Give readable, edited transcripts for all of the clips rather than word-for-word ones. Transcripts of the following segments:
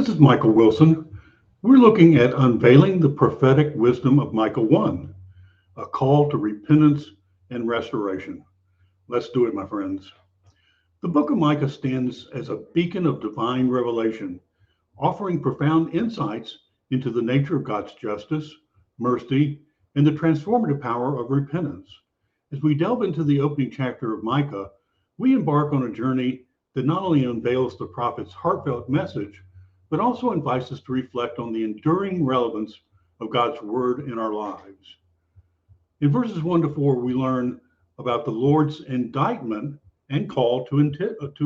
This is Michael Wilson. We're looking at Unveiling the Prophetic Wisdom of Micah 1, a call to repentance and restoration. Let's do it, my friends. The Book of Micah stands as a beacon of divine revelation, offering profound insights into the nature of God's justice, mercy, and the transformative power of repentance. As we delve into the opening chapter of Micah, we embark on a journey that not only unveils the prophet's heartfelt message, but also invites us to reflect on the enduring relevance of God's word in our lives. In verses 1 to 4, we learn about the Lord's indictment and call to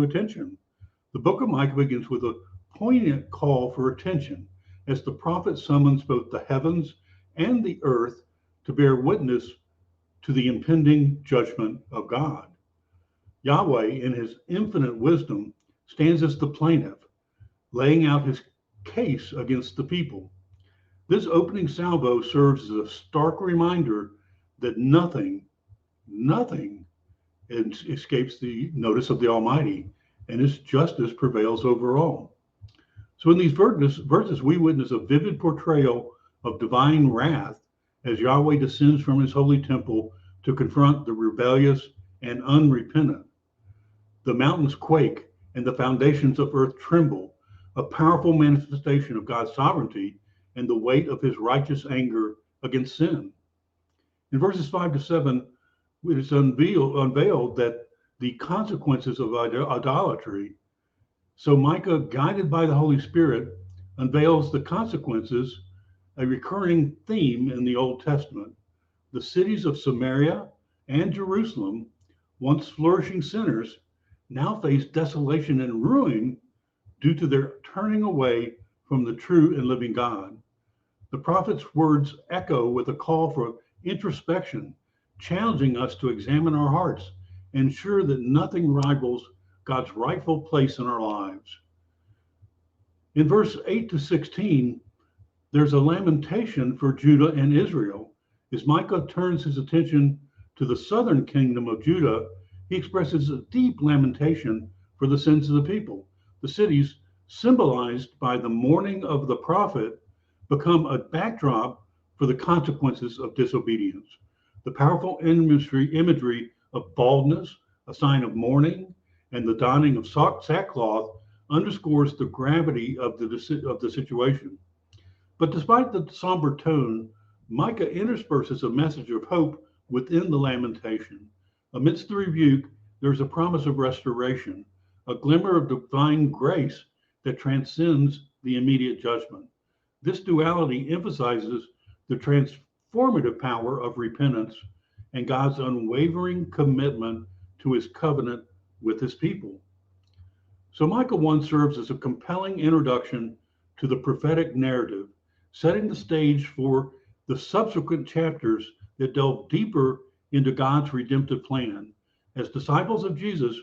attention. The book of Micah begins with a poignant call for attention as the prophet summons both the heavens and the earth to bear witness to the impending judgment of God. Yahweh, in his infinite wisdom, stands as the plaintiff, laying out his case against the people. This opening salvo serves as a stark reminder that nothing escapes the notice of the Almighty, and his justice prevails over all. So in these verses, we witness a vivid portrayal of divine wrath as Yahweh descends from his holy temple to confront the rebellious and unrepentant. The mountains quake and the foundations of earth tremble, a powerful manifestation of God's sovereignty and the weight of his righteous anger against sin. In verses 5 to 7, it is unveiled that the consequences of idolatry. So Micah, guided by the Holy Spirit, unveils the consequences, a recurring theme in the Old Testament. The cities of Samaria and Jerusalem, once flourishing centers, now face desolation and ruin due to their turning away from the true and living God. The prophet's words echo with a call for introspection, challenging us to examine our hearts and ensure that nothing rivals God's rightful place in our lives. In verse 8 to 16, there's a lamentation for Judah and Israel. As Micah turns his attention to the southern kingdom of Judah, he expresses a deep lamentation for the sins of the people. The cities, symbolized by the mourning of the prophet, become a backdrop for the consequences of disobedience. The powerful imagery of baldness, a sign of mourning, and the donning of sackcloth underscores the gravity of the situation. But despite the somber tone, Micah intersperses a message of hope within the lamentation. Amidst the rebuke, there's a promise of restoration, a glimmer of divine grace that transcends the immediate judgment. This duality emphasizes the transformative power of repentance and God's unwavering commitment to his covenant with his people. So Micah 1 serves as a compelling introduction to the prophetic narrative, setting the stage for the subsequent chapters that delve deeper into God's redemptive plan. As disciples of Jesus,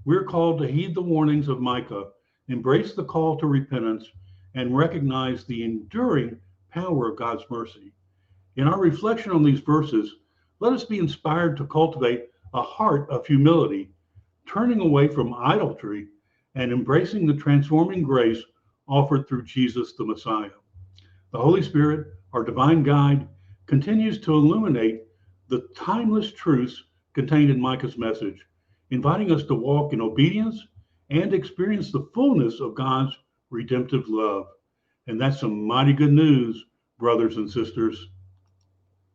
we're called to heed the warnings of Micah, embrace the call to repentance, and recognize the enduring power of God's mercy. In our reflection on these verses, let us be inspired to cultivate a heart of humility, turning away from idolatry and embracing the transforming grace offered through Jesus the Messiah. The Holy Spirit, our divine guide, continues to illuminate the timeless truths contained in Micah's message, inviting us to walk in obedience and experience the fullness of God's redemptive love. And that's some mighty good news, brothers and sisters.